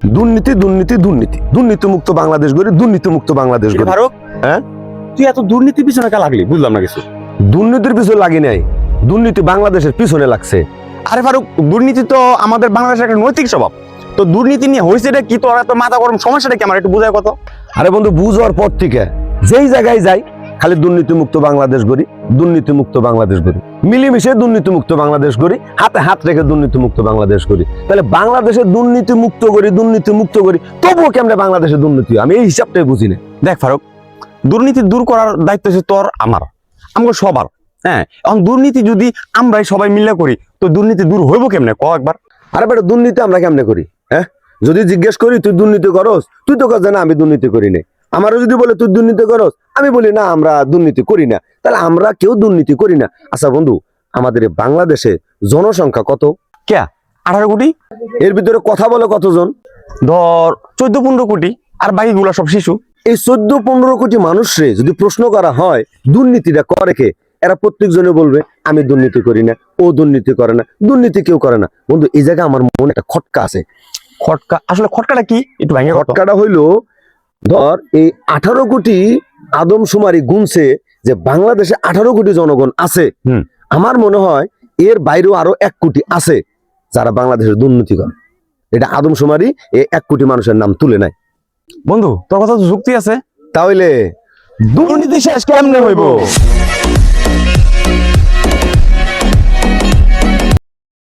দুর্নীতি দুর্নীতি দুর্নীতি দুর্নীতি মুক্ত বাংলাদেশ গড়ি, দুর্নীতি মুক্ত বাংলাদেশ গড়ি। ফারুক, হ্যাঁ, তুই এত দুর্নীতি পিছনে কে লাগলি বুঝলাম না কিছু। দুর্নীতির পিছনে লাগি নাই, দুর্নীতি বাংলাদেশের পিছনে লাগছে। আরে ফারুক, দুর্নীতি তো আমাদের বাংলাদেশের একটা নৈতিক স্বভাব। তো দুর্নীতি নিয়ে হয়েছেটা কি, তোর এত মাথা গরম সমস্যাটা কি আমার একটু বোঝায় কত। আরে বন্ধু, বুঝার পর থেকে যেই জায়গায় যাই খালি দুর্নীতি মুক্ত বাংলাদেশ গড়ি, দুর্নীতি মুক্ত বাংলাদেশ গড়ি, মিলেমিশে দুর্নীতি মুক্ত বাংলাদেশ গড়ি, হাতে হাত রেখে দুর্নীতি মুক্ত বাংলাদেশ গড়ি। তাহলে বাংলাদেশে দুর্নীতি মুক্ত করি, দুর্নীতি মুক্ত করি, তবুও কেমনে বাংলাদেশে দুর্নীতি হয়? আমি এই হিসাবটাই বুঝি না। দেখ ফারুক, দুর্নীতি দূর করার দায়িত্ব হচ্ছে তোর আমার আমাকে সবার। হ্যাঁ, এখন দুর্নীতি যদি আমরাই সবাই মিলে করি তো দুর্নীতি দূর হইব কেমনে ক একবার। আরে বেটা, দুর্নীতি আমরা কেমনে করি? হ্যাঁ, যদি জিজ্ঞেস করি তুই দুর্নীতি করস, তুই তো কাজ না আমি দুর্নীতি করি না। আমারও যদি বলে তুই দুর্নীতি করস, আমি বলি না আমরা দুর্নীতি করি না। তাহলে আমরা কেউ দুর্নীতি করি না। আচ্ছা বন্ধু, আমাদের এই বাংলাদেশে জনসংখ্যা কত? কে 18 কোটি? এর ভিতরে কথা বলে কতজন? ধর 14-15 কোটি, আর বাকিগুলো সব শিশু। এই 14-15 কোটি মানুষরে যদি প্রশ্ন করা হয় দুর্নীতিটা করে কে, এরা প্রত্যেকজনে বলবে আমি দুর্নীতি করি না, ও দুর্নীতি করে না, দুর্নীতি কেউ করে না। বন্ধু, এই জায়গায় আমার মনে একটা খটকা আছে। খটকা? আসলে খটকাটা কি একটু ভেঙে কত। খটকাটা হইলো, ধর এই 18 কোটি আদমশুমারি গুনছে যে বাংলাদেশে 18 কোটি জনগণ আছে। আমার মনে হয় এর বাইরেও আরো 1 কোটি আছে যারা বাংলাদেশের দুর্নীতি করে। এটা আদমশুমারি এই 1 কোটি মানুষের নাম তুলে নাই। বন্ধু, তোর কথা তো যুক্তি আছে। তাহলে দুর্নীতি শেষ কেমনে হইব?